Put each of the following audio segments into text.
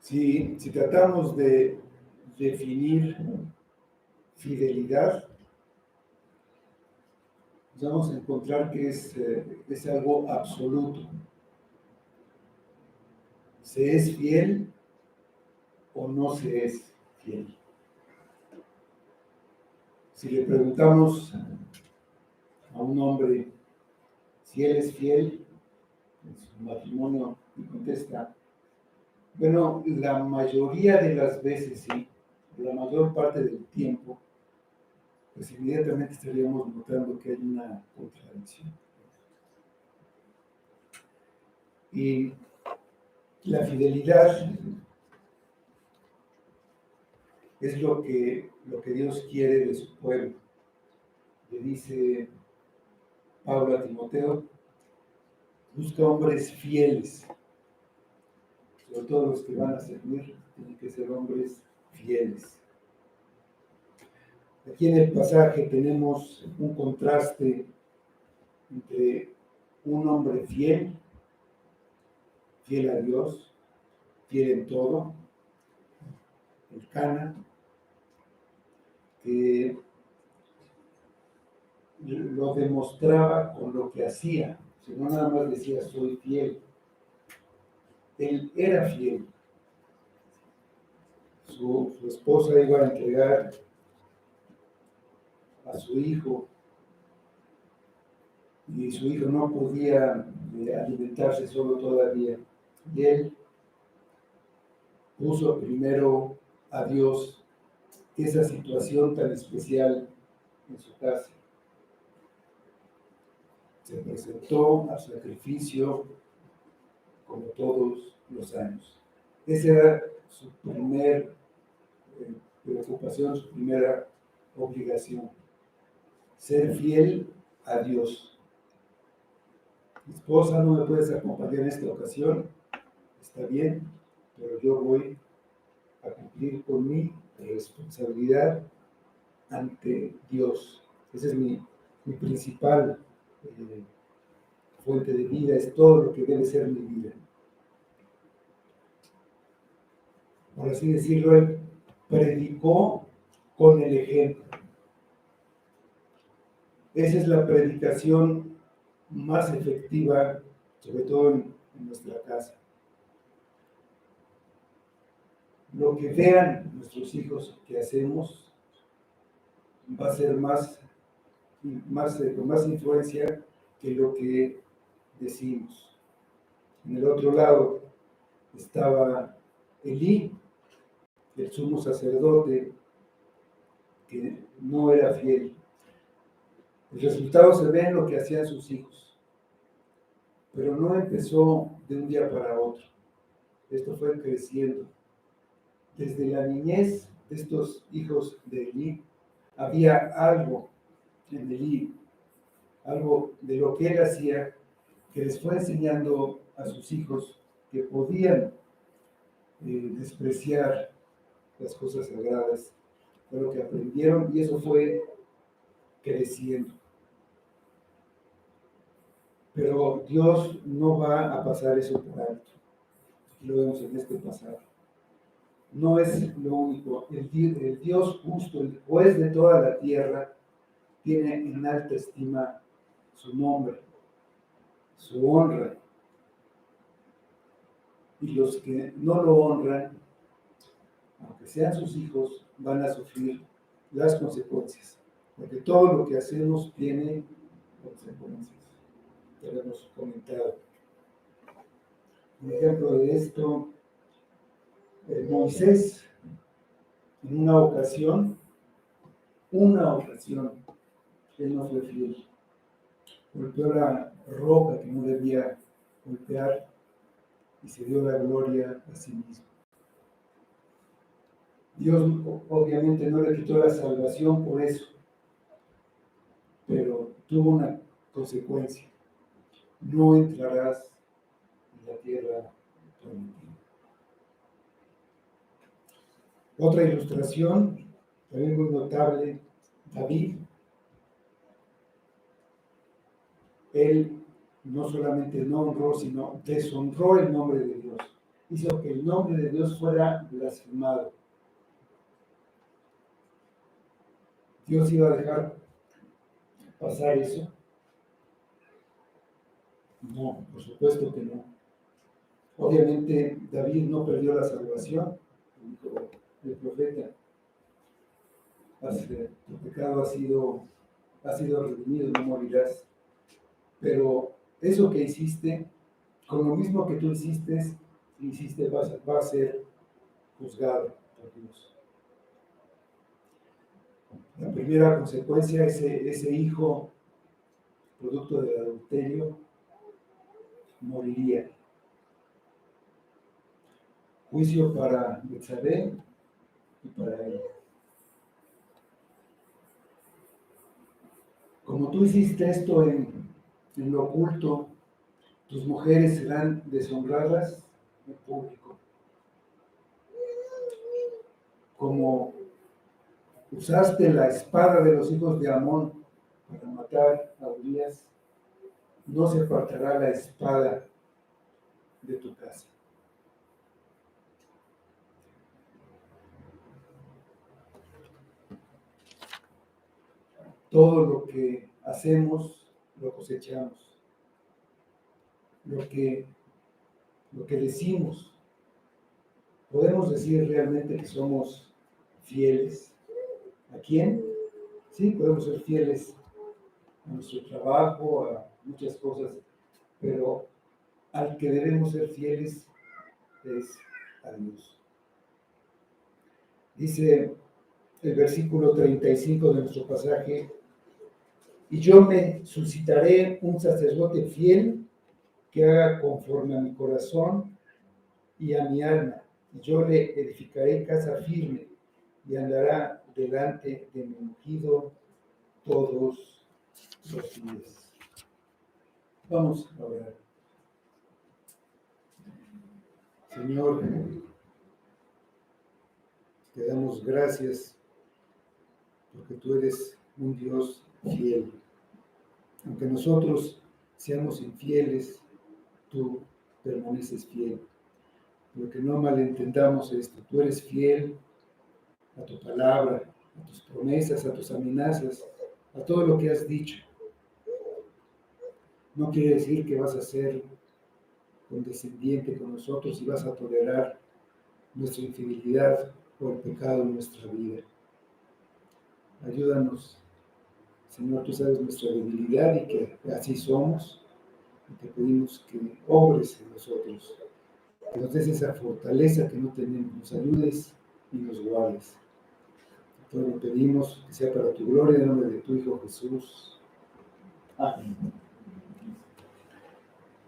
Si tratamos de definir fidelidad, vamos a encontrar que es algo absoluto. ¿Se es fiel o no se es fiel? Si le preguntamos a un hombre si él es fiel en su matrimonio, y contesta, bueno, la mayoría de las veces sí, la mayor parte del tiempo, pues inmediatamente estaríamos notando que hay una contradicción. Y la fidelidad es lo que Dios quiere de su pueblo. Le dice Pablo a Timoteo, busca hombres fieles, sobre todo los que van a servir, tienen que ser hombres fieles. Aquí en el pasaje tenemos un contraste entre un hombre fiel a Dios, fiel en todo, el Cana, que lo demostraba con lo que hacía, si no nada más decía soy fiel. Él era fiel. Su esposa iba a entregar a su hijo y su hijo no podía alimentarse solo todavía. Y él puso primero a Dios esa situación tan especial en su casa. Se presentó al sacrificio como todos los años. Esa era su primer preocupación, su primera obligación. Ser fiel a Dios. Mi esposa no me puedes acompañar en esta ocasión, está bien, pero yo voy a cumplir con mi responsabilidad ante Dios. Esa es mi principal fuente de vida, es todo lo que debe ser mi vida. Por así decirlo, él predicó con el ejemplo. Esa es la predicación más efectiva, sobre todo en nuestra casa. Lo que vean nuestros hijos que hacemos va a ser con más influencia que lo que decimos. En el otro lado estaba Elí, el sumo sacerdote, que no era fiel. El resultado se ve en lo que hacían sus hijos, pero no empezó de un día para otro. Esto fue creciendo. Desde la niñez de estos hijos de Elí, había algo en Elí, algo de lo que él hacía, que les fue enseñando a sus hijos que podían despreciar las cosas sagradas. Fue lo que aprendieron y eso fue creciendo. Pero Dios no va a pasar eso por alto. Aquí lo vemos en este pasaje. No es lo único. El Dios justo, el juez de toda la tierra, tiene en alta estima su nombre, su honra. Y los que no lo honran, aunque sean sus hijos, van a sufrir las consecuencias. Porque todo lo que hacemos tiene consecuencias. Ya lo hemos comentado. Un ejemplo de esto, Moisés, en una ocasión, él no fue fiel. Golpeó la roca que no debía golpear y se dio la gloria a sí mismo. Dios obviamente no le quitó la salvación por eso, pero tuvo una consecuencia. No entrarás en la tierra prometida. Otra ilustración, también muy notable, David. Él no solamente no honró, sino deshonró el nombre de Dios. hizo que el nombre de Dios fuera blasfemado. ¿Dios iba a dejar pasar eso? No, por supuesto que no. Obviamente David no perdió la salvación, dijo el profeta. Tu pecado ha sido redimido, no morirás. Pero eso que hiciste, con lo mismo que tú hiciste, va a ser juzgado por Dios. La primera consecuencia, ese hijo, producto del adulterio, moriría. Juicio para Betsabé y para él. Como tú hiciste esto en lo oculto, tus mujeres serán deshonradas en público. Como usaste la espada de los hijos de Amón para matar a Urías, no se apartará la espada de tu casa. Todo lo que hacemos, lo cosechamos. Lo que decimos, podemos decir realmente que somos fieles. ¿A quién? Sí, podemos ser fieles a nuestro trabajo, a muchas cosas, pero al que debemos ser fieles es a Dios. Dice el versículo 35 de nuestro pasaje: y yo me suscitaré un sacerdote fiel que haga conforme a mi corazón y a mi alma, y yo le edificaré casa firme y andará delante de mi ungido todos los días. Vamos a orar. Señor, te damos gracias porque tú eres un Dios fiel. Aunque nosotros seamos infieles, tú permaneces fiel. Porque no malentendamos esto, tú eres fiel a tu palabra, a tus promesas, a tus amenazas, a todo lo que has dicho. No quiere decir que vas a ser condescendiente con nosotros y vas a tolerar nuestra infidelidad o el pecado en nuestra vida. Ayúdanos, Señor, tú sabes nuestra debilidad y que así somos, y te pedimos que obres en nosotros, que nos des esa fortaleza que no tenemos, nos ayudes y nos guardes. Todo lo pedimos que sea para tu gloria, en el nombre de tu Hijo Jesús. Amén.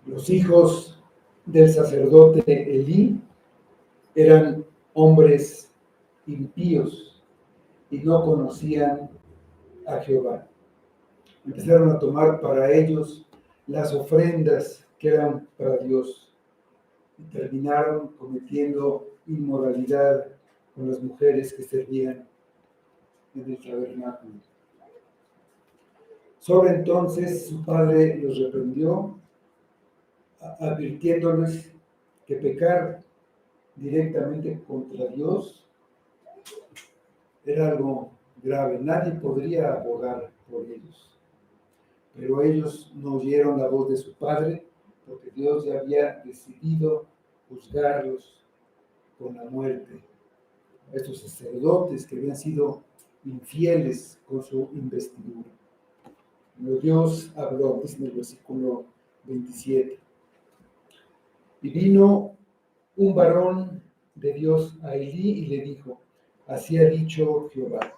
Los hijos del sacerdote Elí eran hombres impíos y no conocían a Jehová. Empezaron a tomar para ellos las ofrendas que eran para Dios y terminaron cometiendo inmoralidad con las mujeres que servían en el tabernáculo. Solo entonces su padre los reprendió, advirtiéndoles que pecar directamente contra Dios era algo grave. Nadie podría abogar por ellos. Pero ellos no oyeron la voz de su padre, porque Dios ya había decidido juzgarlos con la muerte. A estos sacerdotes que habían sido infieles con su investidura. Pero Dios habló, dice en el versículo 27. Y vino un varón de Dios a Elí y le dijo: así ha dicho Jehová,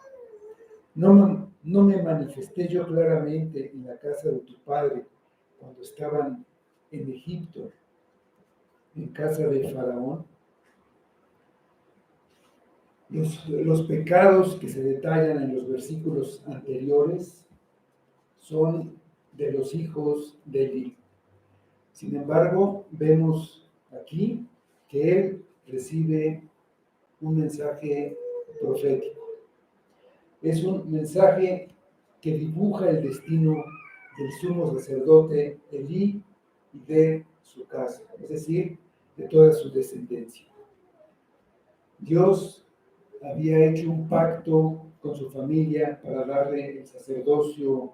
no me manifesté yo claramente en la casa de tu padre cuando estaban en Egipto, en casa de Faraón. Los pecados que se detallan en los versículos anteriores son de los hijos de Elí. Sin embargo, vemos aquí que él recibe un mensaje profético. Es un mensaje que dibuja el destino del sumo sacerdote Elí y de su casa. Es decir, de toda su descendencia. Dios había hecho un pacto con su familia para darle el sacerdocio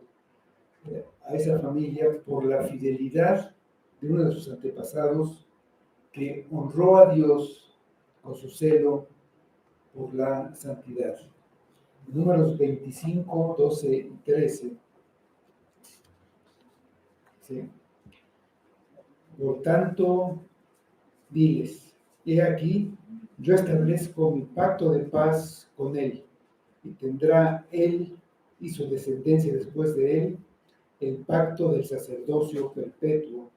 a esa familia por la fidelidad de uno de sus antepasados que honró a Dios con su celo por la santidad. Números 25, 12 y 13. ¿Sí? Por tanto, diles, he aquí, yo establezco mi pacto de paz con él, y tendrá él y su descendencia después de él el pacto del sacerdocio perpetuo,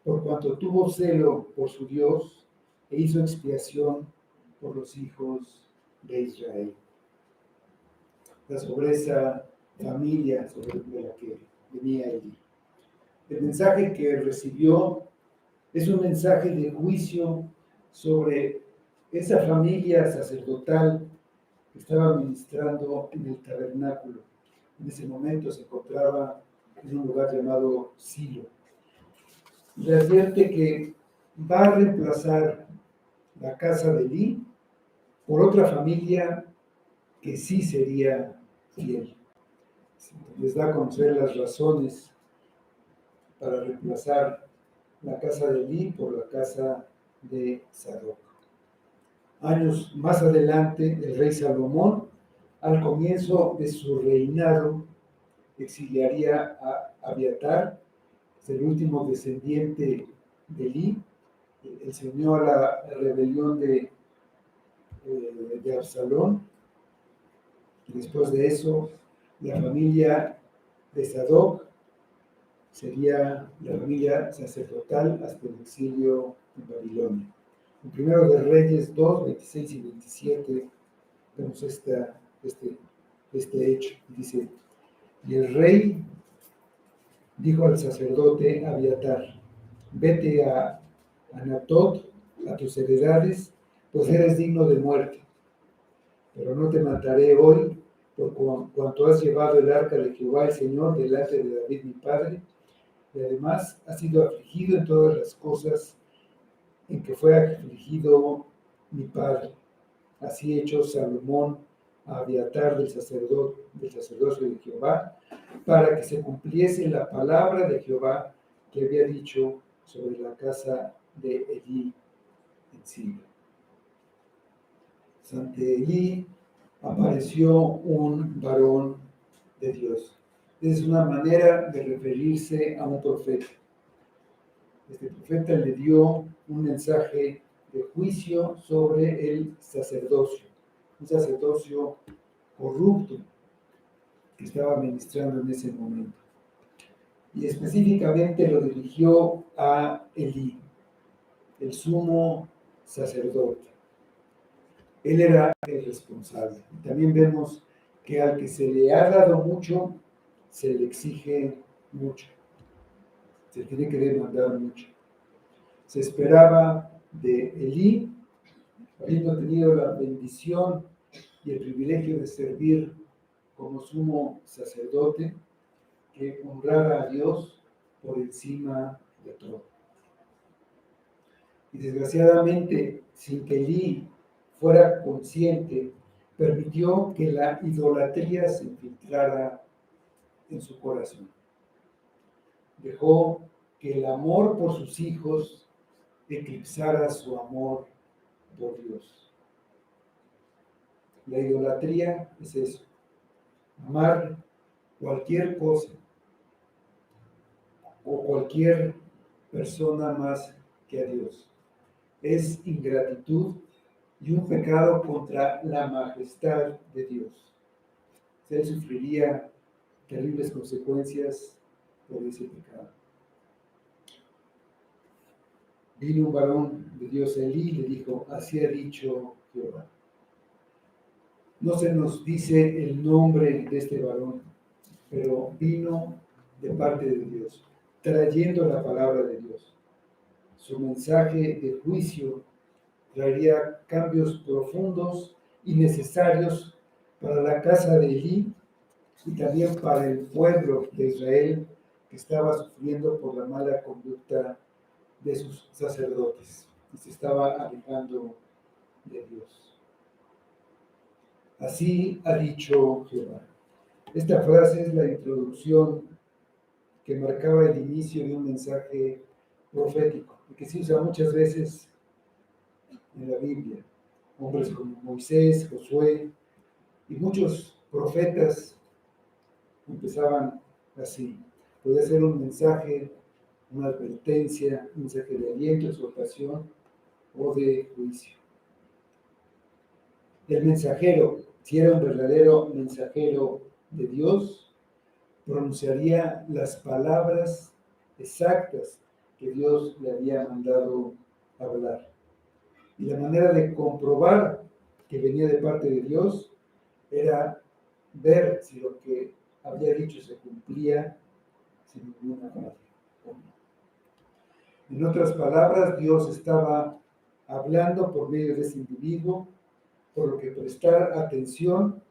por cuanto tuvo celo por su Dios e hizo expiación por los hijos de Israel. Sobre esa familia de la que venía Elí. El mensaje que recibió es un mensaje de juicio sobre esa familia sacerdotal que estaba ministrando en el tabernáculo. En ese momento se encontraba en un lugar llamado Silo. Le advierte que va a reemplazar la casa de Elí por otra familia que sí sería fiel. Les da a conocer las razones para reemplazar la casa de Elí por la casa de Sadoc. Años más adelante, el rey Salomón, al comienzo de su reinado, exiliaría a Abiatar, el último descendiente de Elí. Él se unió a la rebelión de Absalón. Y después de eso, la familia de Sadoc sería la familia sacerdotal hasta el exilio en Babilonia. En Primero de Reyes 2, 26 y 27 vemos este hecho. Dice, y el rey dijo al sacerdote Abiatar, vete a Anatot, a tus heredades, pues eres digno de muerte. Pero no te mataré hoy, por cuanto has llevado el arca de Jehová el Señor delante de David mi padre, y además has sido afligido en todas las cosas en que fue afligido mi padre. Así echó Salomón a Abiatar del sacerdocio de Jehová, para que se cumpliese la palabra de Jehová que había dicho sobre la casa de Elí en Silo. Ante Elí apareció un varón de Dios. Es una manera de referirse a un profeta. Este profeta le dio un mensaje de juicio sobre el sacerdocio, un sacerdocio corrupto que estaba ministrando en ese momento. Y específicamente lo dirigió a Elí, el sumo sacerdote. Él era el responsable. También vemos que al que se le ha dado mucho, se le exige mucho. Se tiene que demandar mucho. Se esperaba de Elí, habiendo tenido la bendición y el privilegio de servir como sumo sacerdote, que honrara a Dios por encima de todo. Y desgraciadamente, sin que Elí fuera consciente, permitió que la idolatría se infiltrara en su corazón. Dejó que el amor por sus hijos eclipsara su amor por Dios. La idolatría es eso, amar cualquier cosa o cualquier persona más que a Dios. Es ingratitud y un pecado contra la majestad de Dios. Él sufriría terribles consecuencias por ese pecado. Vino un varón de Dios a Elí y le dijo, así ha dicho Jehová. No se nos dice el nombre de este varón, pero vino de parte de Dios, trayendo la palabra de Dios. Su mensaje de juicio traería cambios profundos y necesarios para la casa de Elí y también para el pueblo de Israel que estaba sufriendo por la mala conducta de sus sacerdotes. y se estaba alejando de Dios. Así ha dicho Jehová. Esta frase es la introducción que marcaba el inicio de un mensaje profético, y que se usa muchas veces en la Biblia. Hombres como Moisés, Josué y muchos profetas empezaban así. Podía ser un mensaje, una advertencia, un mensaje de aliento, exhortación o de juicio. El mensajero, si era un verdadero mensajero de Dios, pronunciaría las palabras exactas que Dios le había mandado hablar. Y la manera de comprobar que venía de parte de Dios era ver si lo que había dicho se cumplía sin ninguna falla. En otras palabras, Dios estaba hablando por medio de ese individuo, por lo que prestar atención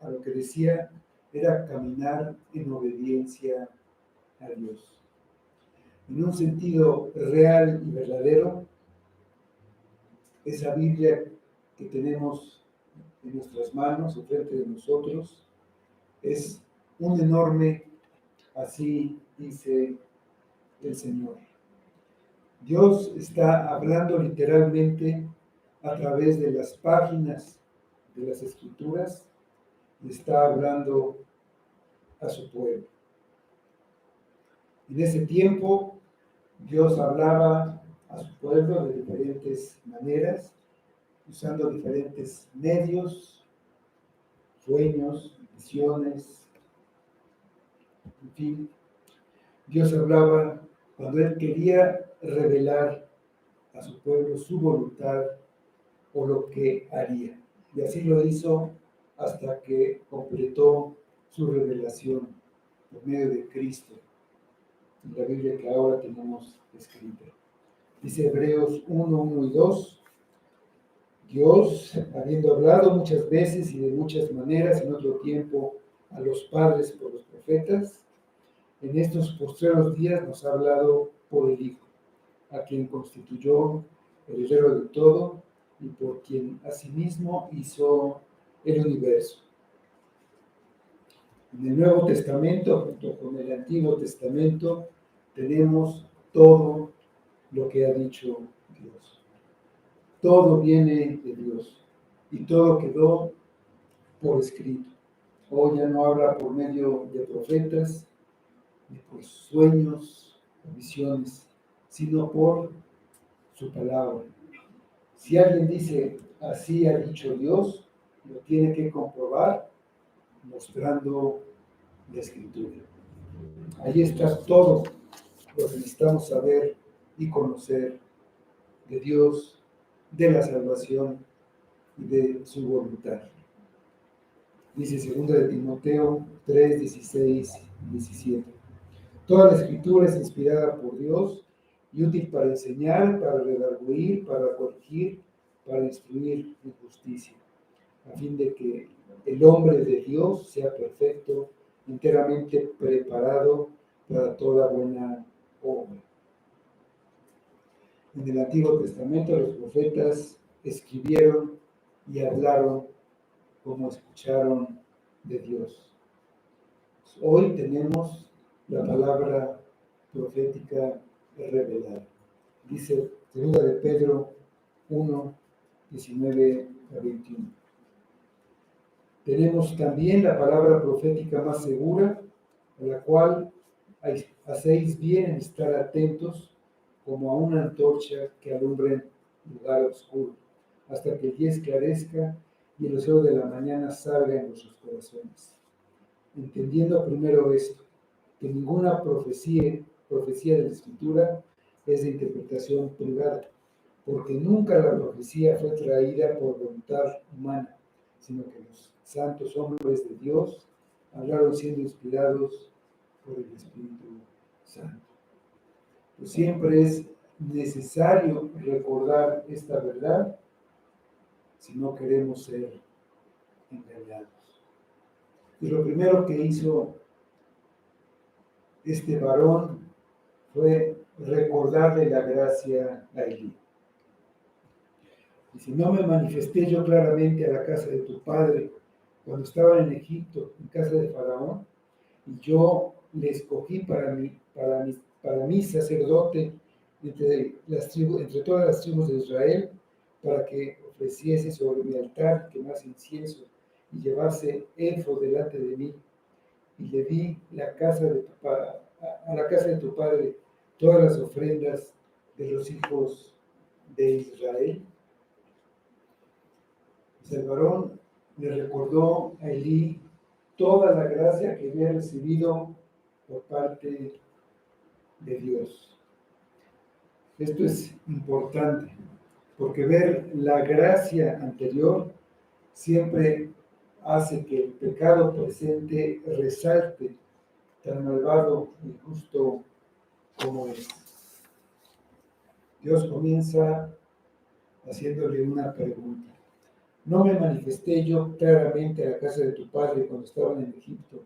a lo que decía era caminar en obediencia a Dios. En un sentido real y verdadero, esa Biblia que tenemos en nuestras manos, enfrente de nosotros, es un enorme, así dice el Señor. Dios está hablando literalmente a través de las páginas de las Escrituras y está hablando a su pueblo. En ese tiempo, Dios hablaba a su pueblo de diferentes maneras, usando diferentes medios, sueños, visiones, en fin. Dios hablaba cuando Él quería revelar a su pueblo su voluntad o lo que haría. Y así lo hizo hasta que completó su revelación por medio de Cristo, en la Biblia que ahora tenemos escrita. Dice Hebreos 1, 1 y 2. Dios, habiendo hablado muchas veces y de muchas maneras en otro tiempo a los padres por los profetas, en estos postreros días nos ha hablado por el Hijo, a quien constituyó heredero de todo y por quien asimismo hizo el universo. En el Nuevo Testamento, junto con el Antiguo Testamento, tenemos todo lo que ha dicho Dios. Todo viene de Dios y todo quedó por escrito. Hoy ya no habla por medio de profetas, ni por sueños o visiones, sino por su palabra. Si alguien dice, así ha dicho Dios, lo tiene que comprobar mostrando la Escritura. Ahí está todo lo que necesitamos saber y conocer de Dios, de la salvación y de su voluntad. Dice 2 de Timoteo 3, 16 y 17. Toda la Escritura es inspirada por Dios y útil para enseñar, para redarguir, para corregir, para instruir en justicia, a fin de que el hombre de Dios sea perfecto, enteramente preparado para toda buena obra. En el Antiguo Testamento los profetas escribieron y hablaron como escucharon de Dios. Hoy tenemos la palabra profética revelada. Dice 2 de Pedro 1, 19 a 21. Tenemos también la palabra profética más segura, a la cual hacéis bien en estar atentos como a una antorcha que alumbra en lugar oscuro, hasta que el día esclarezca y el lucero de la mañana salga en vuestros corazones. Entendiendo primero esto, que ninguna profecía de la Escritura es de interpretación privada, porque nunca la profecía fue traída por voluntad humana, sino que los santos hombres de Dios hablaron siendo inspirados por el Espíritu Santo. Pues siempre es necesario recordar esta verdad si no queremos ser engañados. Y lo primero que hizo este varón fue recordarle la gracia a Elí. Dice, no me manifesté yo claramente a la casa de tu padre cuando estaban en Egipto, en casa de Faraón, y yo le escogí para mí sacerdote entre todas las tribus de Israel, para que ofreciese sobre mi altar y quemase incienso y llevase éfod delante de mí. Y le di a la casa de tu padre todas las ofrendas de los hijos de Israel. Pues el varón le recordó a Elí toda la gracia que había recibido por parte de Dios. Esto es importante, porque ver la gracia anterior siempre hace que el pecado presente resalte, tan malvado y injusto como es. Dios comienza haciéndole una pregunta. ¿No me manifesté yo claramente a la casa de tu padre cuando estaban en Egipto,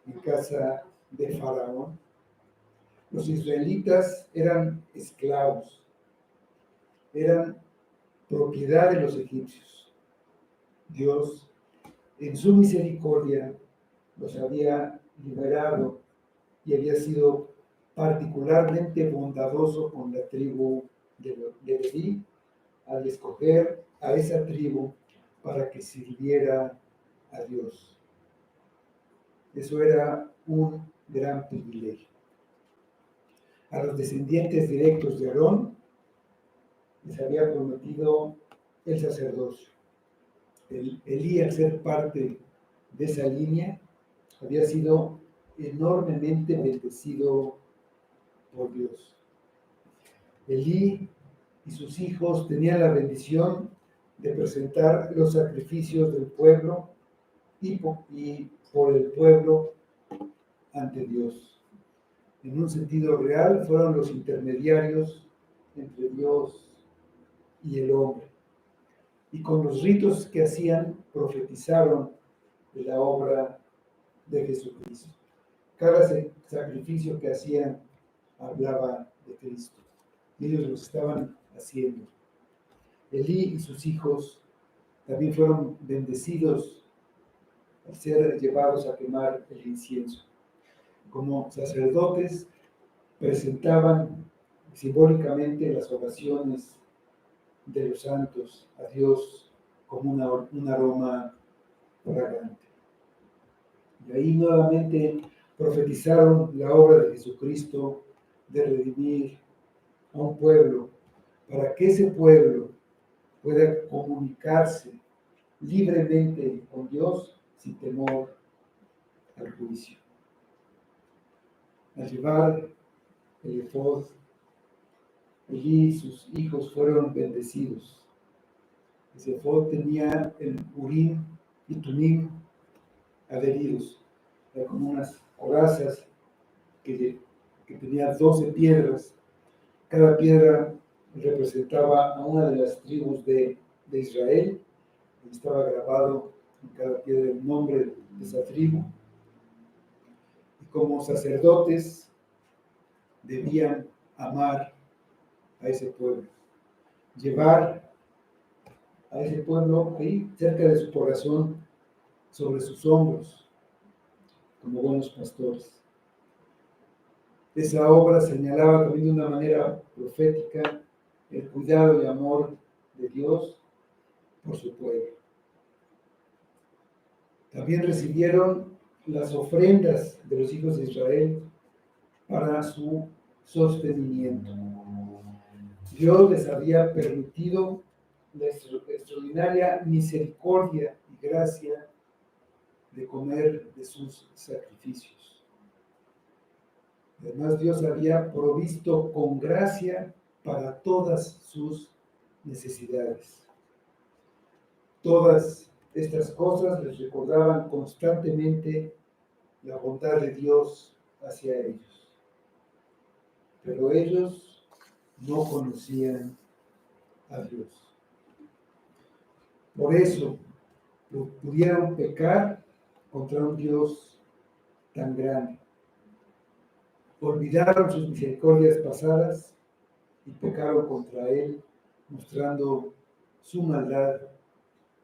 en casa de Faraón? Los israelitas eran esclavos, eran propiedad de los egipcios. Dios, en su misericordia, los había liberado y había sido particularmente bondadoso con la tribu de Leví al escoger a esa tribu para que sirviera a Dios. Eso era un gran privilegio. A los descendientes directos de Aarón les había prometido el sacerdocio. Elí, al ser parte de esa línea, había sido enormemente bendecido por Dios. Elí y sus hijos tenían la bendición de presentar los sacrificios del pueblo y por el pueblo ante Dios. En un sentido real, fueron los intermediarios entre Dios y el hombre. Y con los ritos que hacían, profetizaron de la obra de Jesucristo. Cada sacrificio que hacían hablaba de Cristo. Y ellos lo estaban haciendo. Elí y sus hijos también fueron bendecidos al ser llevados a quemar el incienso. Como sacerdotes presentaban simbólicamente las oraciones de los santos a Dios como un aroma fragante. Y ahí nuevamente profetizaron la obra de Jesucristo de redimir a un pueblo, para que ese pueblo pueda comunicarse libremente con Dios sin temor al juicio. Al llevar el efod, Elí y sus hijos fueron bendecidos. Ese efod tenía el Urim y Tumim adheridos, era como unas corazas que tenía 12 piedras. Cada piedra representaba a una de las tribus de Israel. Estaba grabado en cada piedra el nombre de esa tribu. Y como sacerdotes debían amar a ese pueblo, llevar a ese pueblo ahí cerca de su corazón, sobre sus hombros, como buenos pastores. Esa obra señalaba también de una manera profética el cuidado y amor de Dios por su pueblo. También recibieron las ofrendas de los hijos de Israel para su sostenimiento. Dios les había permitido la extraordinaria misericordia y gracia de comer de sus sacrificios. Además, Dios había provisto con gracia para todas sus necesidades. Todas estas cosas les recordaban constantemente la bondad de Dios hacia ellos. Pero ellos no conocían a Dios. Por eso pudieron pecar contra un Dios tan grande. Olvidaron sus misericordias pasadas y pecaron contra Él, mostrando su maldad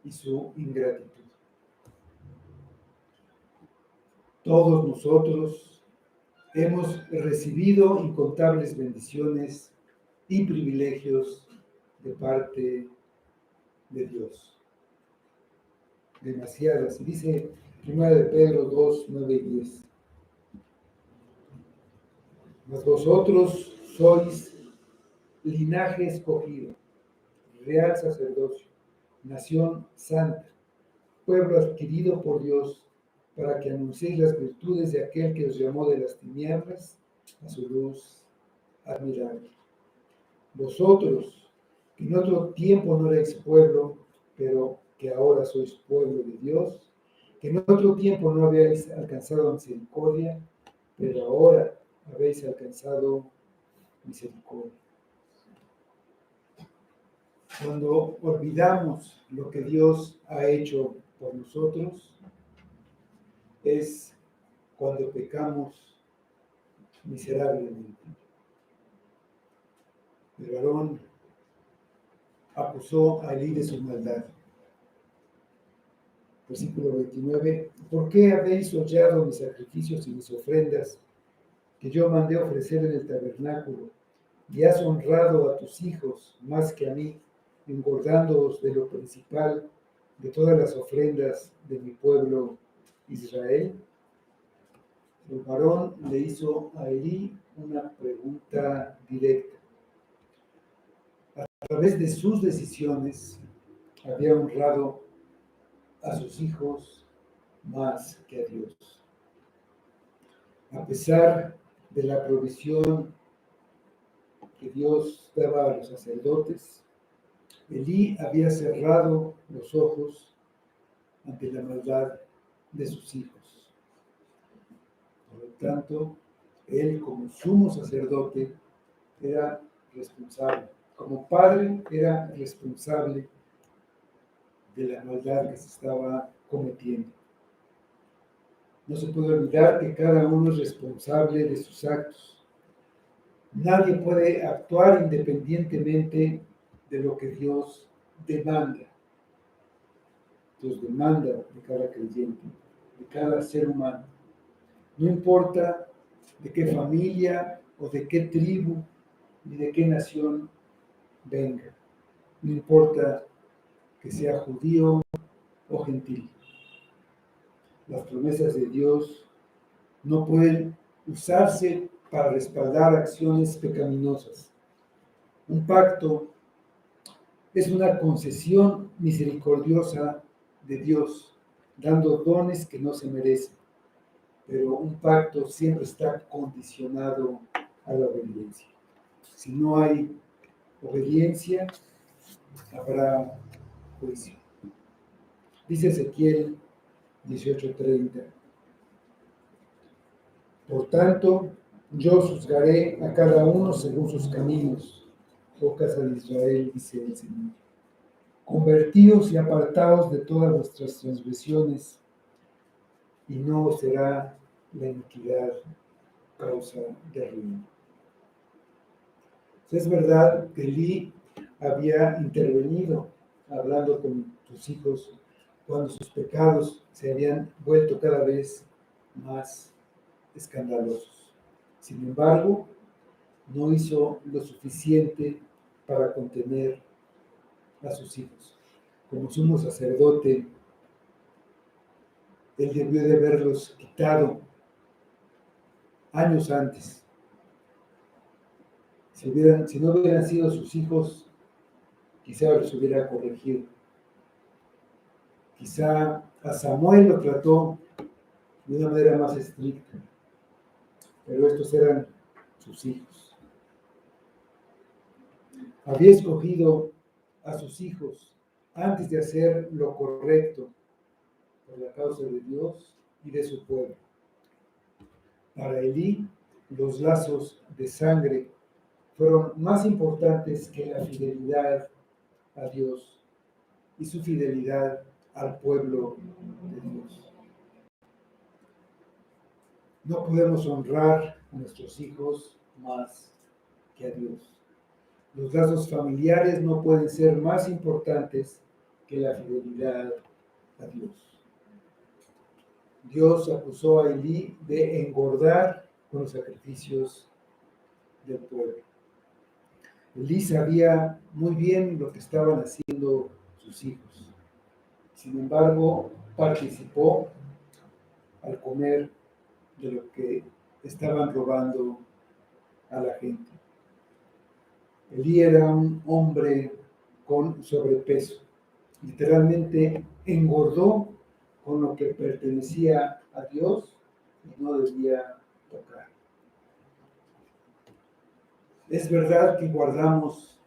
y su ingratitud. Todos nosotros hemos recibido incontables bendiciones y privilegios de parte de Dios. Demasiadas. Y dice 1 de Pedro 2, 9 y 10. Mas vosotros sois linaje escogido, real sacerdocio, nación santa, pueblo adquirido por Dios, para que anunciéis las virtudes de aquel que os llamó de las tinieblas a su luz admirable. Vosotros, que en otro tiempo no erais pueblo, pero que ahora sois pueblo de Dios, que en otro tiempo no habíais alcanzado misericordia, pero ahora habéis alcanzado misericordia. Cuando olvidamos lo que Dios ha hecho por nosotros, es cuando pecamos miserablemente. El varón acusó a Elí de su maldad. Versículo 29. ¿Por qué habéis hollado mis sacrificios y mis ofrendas que yo mandé ofrecer en el tabernáculo? Y has honrado a tus hijos más que a mí, engordándoos de lo principal de todas las ofrendas de mi pueblo Israel. El varón le hizo a Elí una pregunta directa. A través de sus decisiones había honrado a sus hijos más que a Dios. A pesar de la provisión que Dios daba a los sacerdotes, Elí había cerrado los ojos ante la maldad de sus hijos. Por lo tanto, él como sumo sacerdote era responsable, como padre era responsable de la maldad que se estaba cometiendo. No se puede olvidar que cada uno es responsable de sus actos. Nadie puede actuar independientemente de lo que Dios demanda. Dios demanda de cada creyente, de cada ser humano. No importa de qué familia o de qué tribu ni de qué nación venga. No importa que sea judío o gentil. Las promesas de Dios no pueden usarse para respaldar acciones pecaminosas. Un pacto es una concesión misericordiosa de Dios, dando dones que no se merecen. Pero un pacto siempre está condicionado a la obediencia. Si no hay obediencia, habrá juicio. Dice Ezequiel 18:30. Por tanto, yo juzgaré a cada uno según sus caminos, oh casa de Israel, dice el Señor. Convertíos y apartaos de todas vuestras transgresiones, y no será la iniquidad causa de ruina. Es verdad que Elí había intervenido hablando con sus hijos cuando sus pecados se habían vuelto cada vez más escandalosos. Sin embargo, no hizo lo suficiente para contener a sus hijos. Como sumo sacerdote, él debió de haberlos quitado años antes. Si no hubieran sido sus hijos, quizá los hubiera corregido. Quizá a Samuel lo trató de una manera más estricta, pero estos eran sus hijos. Había escogido a sus hijos antes de hacer lo correcto por la causa de Dios y de su pueblo. Para Elí, los lazos de sangre fueron más importantes que la fidelidad a Dios y su fidelidad al pueblo de Dios. No podemos honrar a nuestros hijos más que a Dios. Los lazos familiares no pueden ser más importantes que la fidelidad a Dios. Dios acusó a Elí de engordar con los sacrificios del pueblo. Elí sabía muy bien lo que estaban haciendo sus hijos. Sin embargo, participó al comer de lo que estaban robando a la gente. Elí era un hombre con sobrepeso. Literalmente engordó con lo que pertenecía a Dios y no debía tocar. Es verdad que guardamos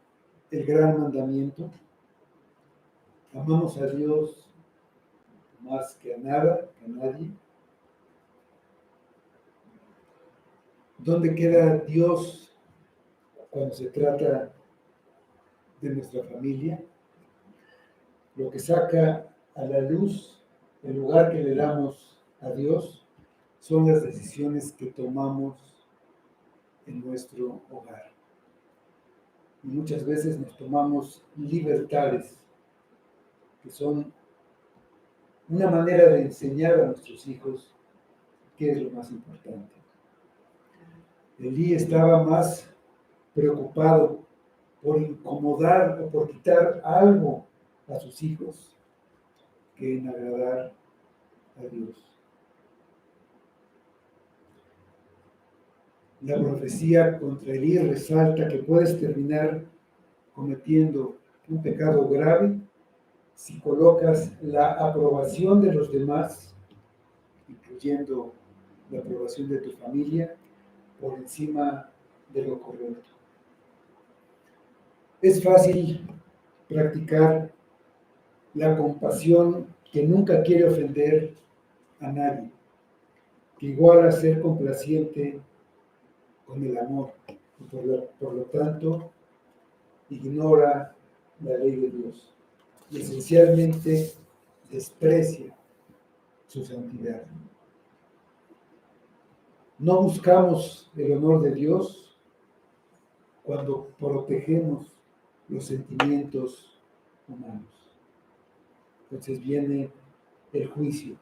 el gran mandamiento, amamos a Dios más que a nada, que a nadie. ¿Dónde queda Dios cuando se trata de nuestra familia? Lo que saca a la luz el lugar que le damos a Dios son las decisiones que tomamos en nuestro hogar. Y muchas veces nos tomamos libertades que son una manera de enseñar a nuestros hijos qué es lo más importante. Elí estaba más preocupado por incomodar o por quitar algo a sus hijos que en agradar a Dios. La profecía contra Elí resalta que puedes terminar cometiendo un pecado grave si colocas la aprobación de los demás, incluyendo la aprobación de tu familia, por encima de lo correcto. Es fácil practicar la compasión que nunca quiere ofender a nadie, que iguala a ser complaciente con el amor, y por lo tanto ignora la ley de Dios y esencialmente desprecia su santidad. No buscamos el honor de Dios cuando protegemos los sentimientos humanos. Entonces viene el juicio.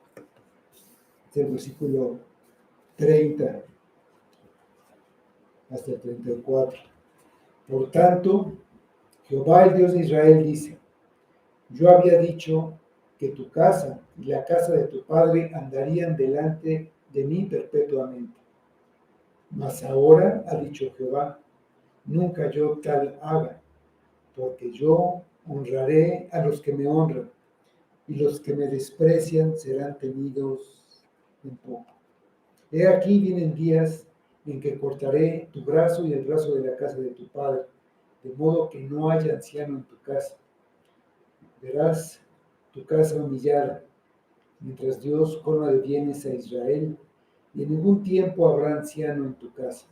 Es el versículo 30 hasta el 34. Por tanto, Jehová, el Dios de Israel, dice: Yo había dicho que tu casa y la casa de tu padre andarían delante de mí perpetuamente. Mas ahora, ha dicho Jehová, nunca yo tal haga, porque yo honraré a los que me honran, y los que me desprecian serán tenidos en poco. He aquí vienen días en que cortaré tu brazo y el brazo de la casa de tu padre, de modo que no haya anciano en tu casa. Verás tu casa humillada, mientras Dios colma de bienes a Israel, y en ningún tiempo habrá anciano en tu casa.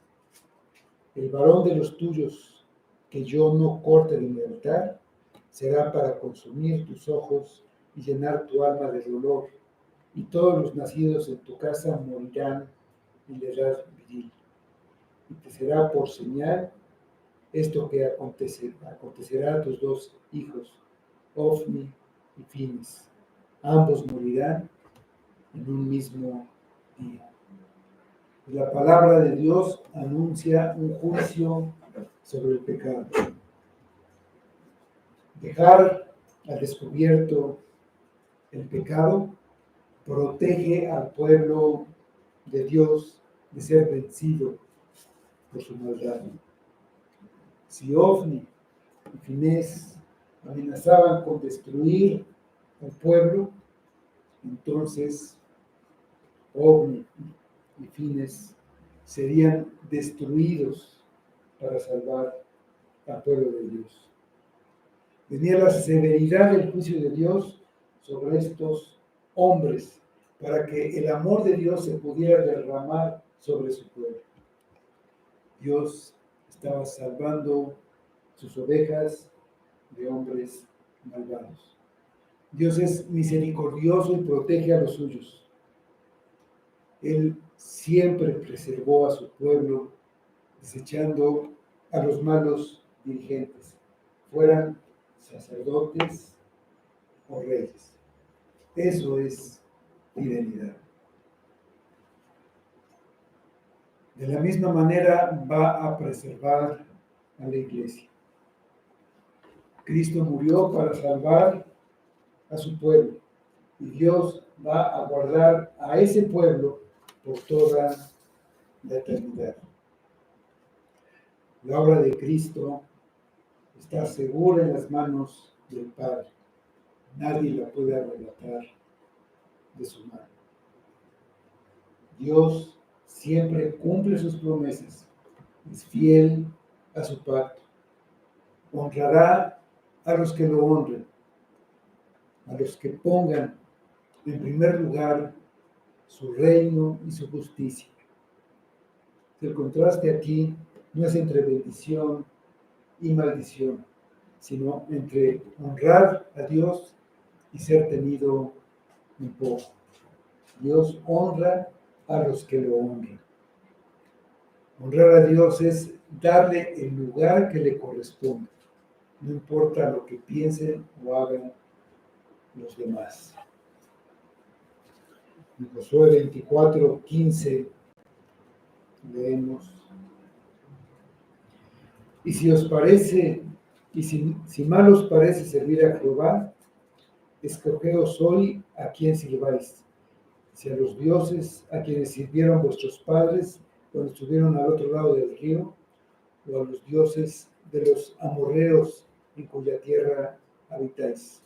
El varón de los tuyos que yo no corte de mi altar será para consumir tus ojos y llenar tu alma de dolor, y todos los nacidos en tu casa morirán en la edad viril. Y te será por señal esto que acontecerá a tus dos hijos, Ofni y Finis. Ambos morirán en un mismo día. La palabra de Dios anuncia un juicio sobre el pecado. Dejar al descubierto el pecado protege al pueblo de Dios de ser vencido por su maldad. Si Ofni y Finés amenazaban con destruir al pueblo, entonces Ofni y Finés serían destruidos para salvar al pueblo de Dios. Venía la severidad del juicio de Dios sobre estos hombres para que el amor de Dios se pudiera derramar sobre su pueblo. Dios estaba salvando sus ovejas de hombres malvados. Dios es misericordioso y protege a los suyos. Él siempre preservó a su pueblo, desechando a los malos dirigentes, fueran sacerdotes o reyes. Eso es fidelidad. De la misma manera va a preservar a la iglesia. Cristo murió para salvar a su pueblo y Dios va a guardar a ese pueblo por toda la eternidad. La obra de Cristo está segura en las manos del Padre. Nadie la puede arrebatar de su mano. Dios siempre cumple sus promesas, es fiel a su pacto, honrará a los que lo honren, a los que pongan en primer lugar su reino y su justicia. El contraste aquí no es entre bendición y maldición, sino entre honrar a Dios y ser tenido en poco. Dios honra a los que lo honran. Honrar a Dios es darle el lugar que le corresponde, no importa lo que piensen o hagan los demás. En Josué 24:15 leemos: y si os parece, y si mal os parece servir a Jehová, escogeos hoy a quién sirváis, si a los dioses a quienes sirvieron vuestros padres cuando estuvieron al otro lado del río, o a los dioses de los amorreos en cuya tierra habitáis.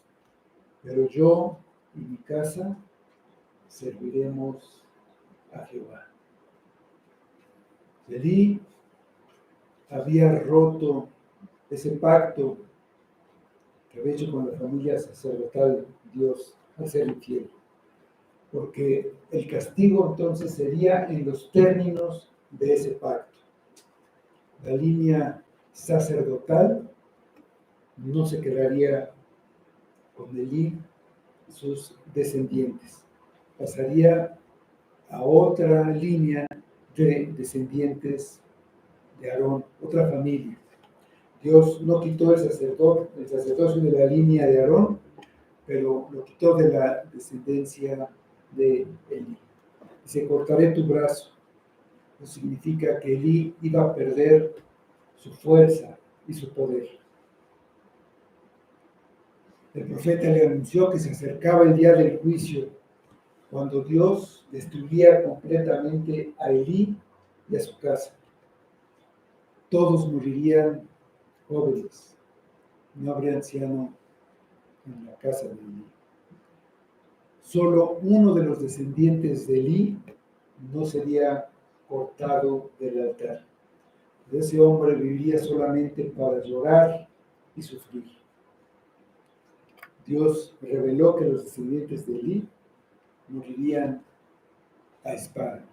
Pero yo y mi casa serviremos a Jehová. Elí había roto ese pacto que había hecho con la familia sacerdotal de Dios al ser infiel, porque el castigo entonces sería en los términos de ese pacto. La línea sacerdotal no se quedaría con Elí y sus descendientes, pasaría a otra línea de descendientes de Aarón, otra familia. Dios no quitó el sacerdocio de la línea de Aarón, pero lo quitó de la descendencia de Elí. Dice: cortaré tu brazo. Eso significa que Elí iba a perder su fuerza y su poder. El profeta le anunció que se acercaba el día del juicio, cuando Dios destruiría completamente a Elí y a su casa. Todos morirían jóvenes, no habría anciano en la casa de Elí. Solo uno de los descendientes de Elí no sería cortado del altar. Ese hombre viviría solamente para llorar y sufrir. Dios reveló que los descendientes de Elí morirían a espada.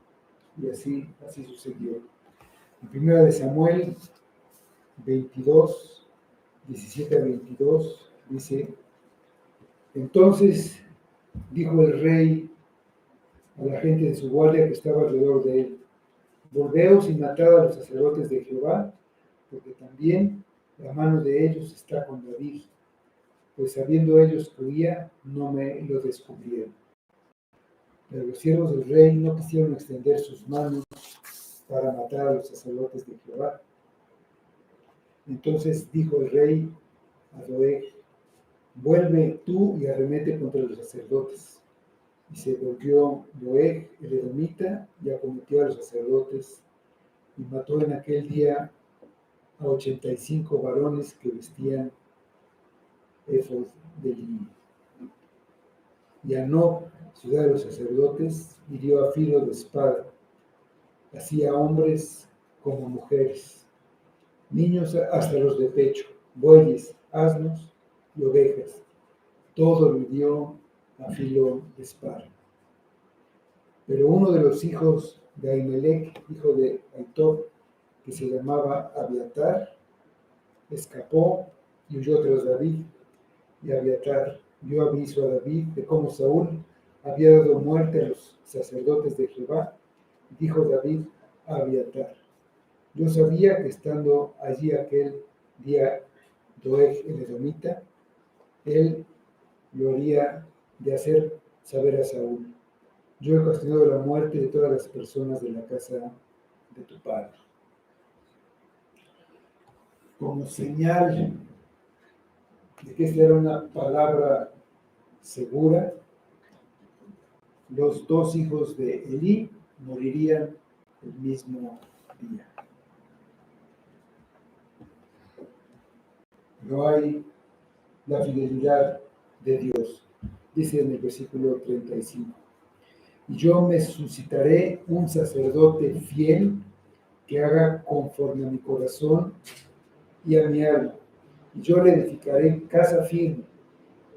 Y así sucedió. En 1 Samuel 22, 17 a 22, dice: entonces dijo el rey a la gente de su guardia que estaba alrededor de él: volveos y matad a los sacerdotes de Jehová, porque también la mano de ellos está con David, pues sabiendo ellos que huía, no me lo descubrieron. Pero los siervos del rey no quisieron extender sus manos para matar a los sacerdotes de Jehová. Entonces dijo el rey a Doeg: vuelve tú y arremete contra los sacerdotes. Y se volvió Doeg el edomita y acometió a los sacerdotes y mató en aquel día a 85 varones que vestían efod de lino. Y a Nob, ciudad de los sacerdotes, hirió a filo de espada, así a hombres como mujeres, niños hasta los de pecho, bueyes, asnos y ovejas. Todo lo hirió a filo de espada. Pero uno de los hijos de Ahimelech, hijo de Ahitob, que se llamaba Abiatar, escapó y huyó tras David. Y Abiatar dio aviso a David de cómo Saúl había dado muerte a los sacerdotes de Jehová. Dijo David a Abiatar: yo sabía que estando allí aquel di a Doeg el edomita, él lo haría de hacer saber a Saúl: yo he castigado la muerte de todas las personas de la casa de tu padre. Como señal de que esta era una palabra segura, los dos hijos de Elí morirían el mismo día. No hay la fidelidad de Dios, dice en el versículo 35. Y yo me suscitaré un sacerdote fiel que haga conforme a mi corazón y a mi alma. Y yo le edificaré casa firme,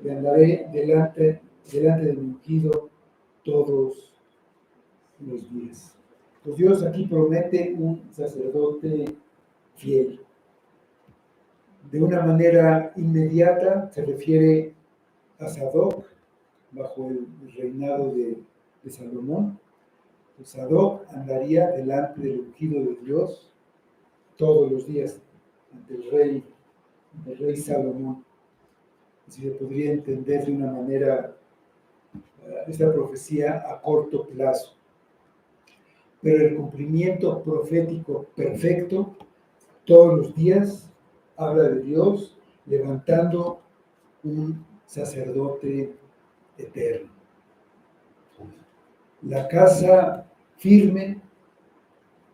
le andaré delante de mi ungido todos los días. Pues Dios aquí promete un sacerdote fiel. De una manera inmediata se refiere a Sadoc, bajo el reinado de Salomón. Pues Sadoc andaría delante del ungido de Dios todos los días ante el rey Salomón. Si se podría entender de una manera esta profecía a corto plazo. Pero el cumplimiento profético perfecto todos los días habla de Dios levantando un sacerdote eterno. La casa firme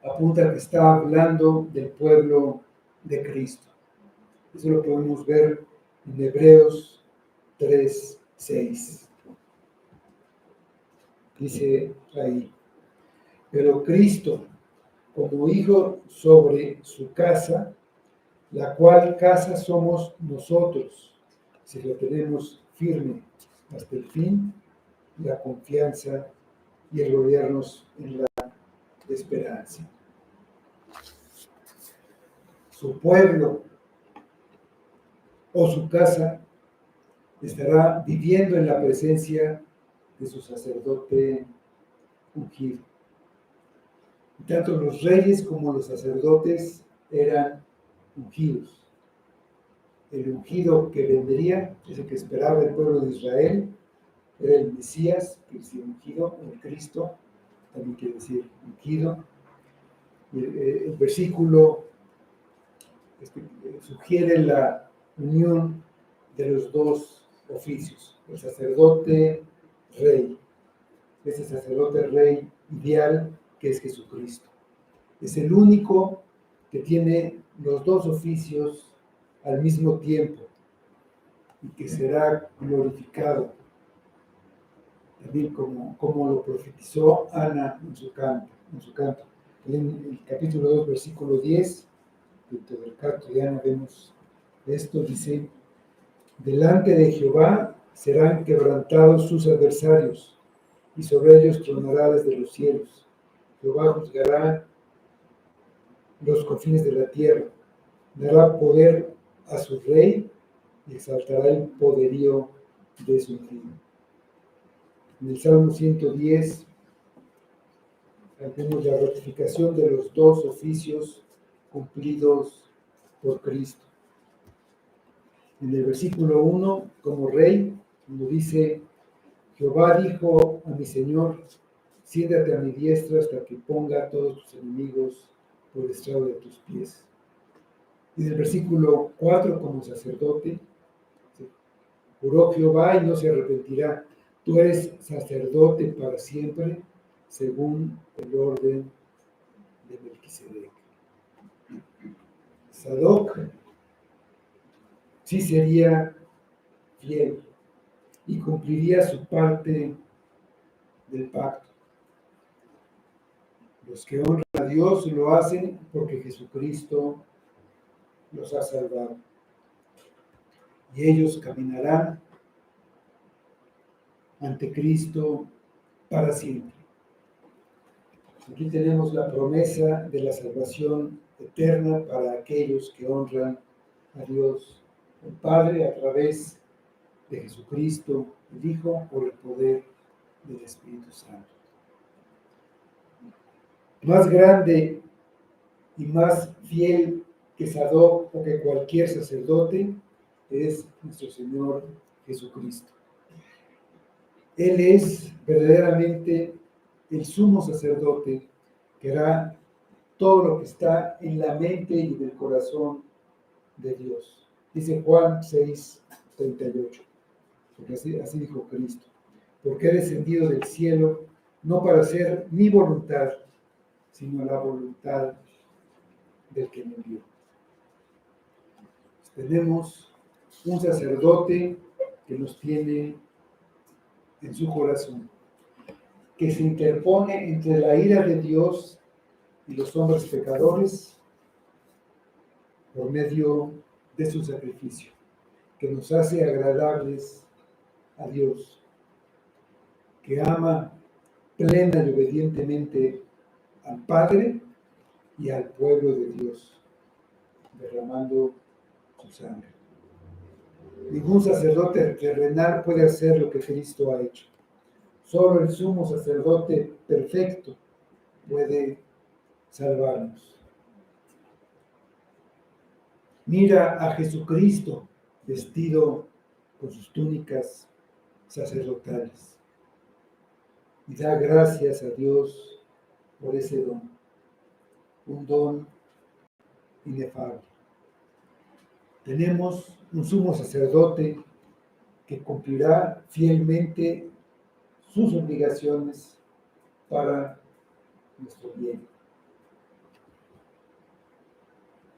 apunta a que está hablando del pueblo de Cristo. Eso lo podemos ver en Hebreos 3:6. Dice ahí: pero Cristo, como hijo sobre su casa, la cual casa somos nosotros, si lo tenemos firme hasta el fin, la confianza y el gloriarnos en la esperanza. Su pueblo o su casa estará viviendo en la presencia de su sacerdote ungido. Y tanto los reyes como los sacerdotes eran ungidos. El ungido que vendría, es el que esperaba el pueblo de Israel, era el Mesías, que es ungido, el Cristo, también quiere decir ungido. Y el versículo sugiere la unión de los dos oficios, el sacerdote rey, ese sacerdote rey ideal que es Jesucristo. Es el único que tiene los dos oficios al mismo tiempo y que será glorificado, también como lo profetizó Ana en su canto. En el capítulo 2, versículo 10, dentro del canto de Ana vemos esto, dice: delante de Jehová serán quebrantados sus adversarios, y sobre ellos tronará desde los cielos. Jehová juzgará los confines de la tierra, dará poder a su rey y exaltará el poderío de su ungido. En el Salmo 110 vemos la ratificación de los dos oficios cumplidos por Cristo. En el versículo 1, como rey, cuando dice: Jehová dijo a mi Señor, siéntate a mi diestra hasta que ponga a todos tus enemigos por estrado de tus pies. Y en el versículo 4, como sacerdote, juró Jehová y no se arrepentirá: tú eres sacerdote para siempre, según el orden de Melquisedec. Sadoc sí sería fiel y cumpliría su parte del pacto. Los que honran a Dios lo hacen porque Jesucristo los ha salvado. Y ellos caminarán ante Cristo para siempre. Aquí tenemos la promesa de la salvación eterna para aquellos que honran a Dios el Padre a través de Jesucristo, el Hijo, por el poder del Espíritu Santo. Más grande y más fiel que que Sadoc o que cualquier sacerdote, es nuestro Señor Jesucristo. Él es verdaderamente el sumo sacerdote que hará todo lo que está en la mente y en el corazón de Dios. Dice Juan 6:38, porque así dijo Cristo, porque he descendido del cielo no para hacer mi voluntad, sino la voluntad del que me envió. Tenemos un sacerdote que nos tiene en su corazón, que se interpone entre la ira de Dios y los hombres pecadores por medio de su sacrificio, que nos hace agradables a Dios, que ama plena y obedientemente al Padre y al pueblo de Dios, derramando su sangre. Ningún sacerdote terrenal puede hacer lo que Cristo ha hecho. Solo el sumo sacerdote perfecto puede salvarnos. Mira a Jesucristo vestido con sus túnicas sacerdotales y da gracias a Dios por ese don, un don inefable. Tenemos un sumo sacerdote que cumplirá fielmente sus obligaciones para nuestro bien.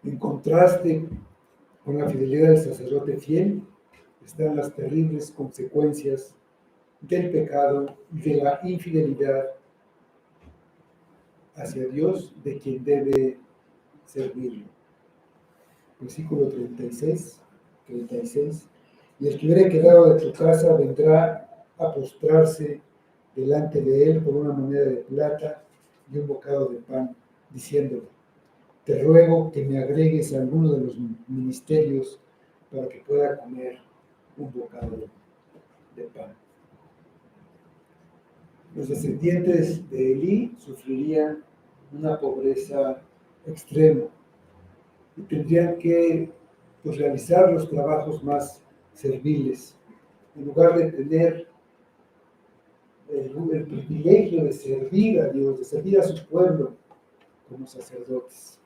En contraste con la fidelidad del sacerdote fiel, están las terribles consecuencias del pecado y de la infidelidad hacia Dios de quien debe servirlo. Versículo 36. Y el que hubiere quedado de tu casa vendrá a postrarse delante de él por una moneda de plata y un bocado de pan, diciéndole: te ruego que me agregues a alguno de los ministerios para que pueda comer un bocado de pan. Los descendientes de Elí sufrirían una pobreza extrema y tendrían que realizar los trabajos más serviles, en lugar de tener el privilegio de servir a Dios, de servir a su pueblo como sacerdotes.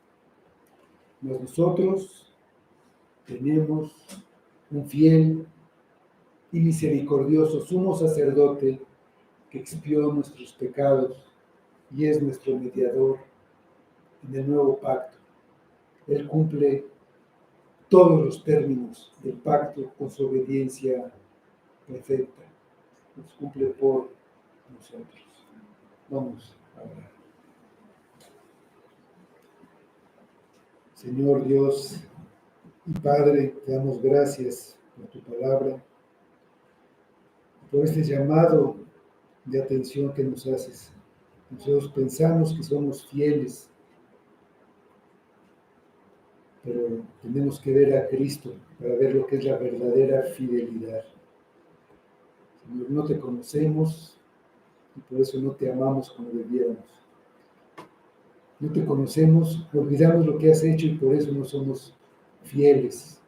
Mas nosotros tenemos un fiel y misericordioso sumo sacerdote que expió nuestros pecados y es nuestro mediador en el nuevo pacto. Él cumple todos los términos del pacto con su obediencia perfecta. Los cumple por nosotros. Vamos a orar. Señor Dios y Padre, te damos gracias por tu palabra, por este llamado de atención que nos haces. Nosotros pensamos que somos fieles, pero tenemos que ver a Cristo para ver lo que es la verdadera fidelidad. Señor, no te conocemos y por eso no te amamos como debiéramos. No te conocemos, olvidamos lo que has hecho y por eso no somos fieles.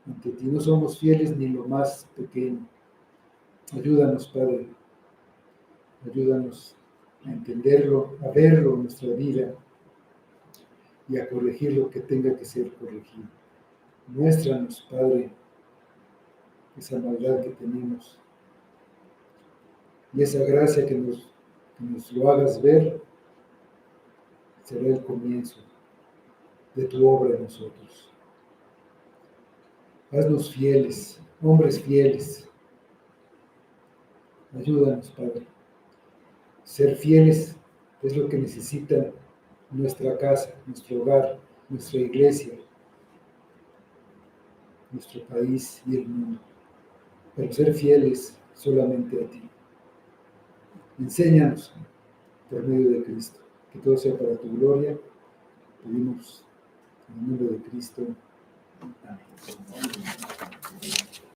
Ante ti no somos fieles ni en lo más pequeño. Ayúdanos, Padre. Ayúdanos a entenderlo, a verlo en nuestra vida y a corregir lo que tenga que ser corregido. Muéstranos, Padre, esa maldad que tenemos y esa gracia que nos lo hagas ver será el comienzo de tu obra en nosotros. Haznos fieles, hombres fieles. Ayúdanos, Padre. Ser fieles es lo que necesita nuestra casa, nuestro hogar, nuestra iglesia, nuestro país y el mundo. Pero ser fieles solamente a ti. Enséñanos por medio de Cristo. Que todo sea para tu gloria. Pedimos en el nombre de Cristo. Amén.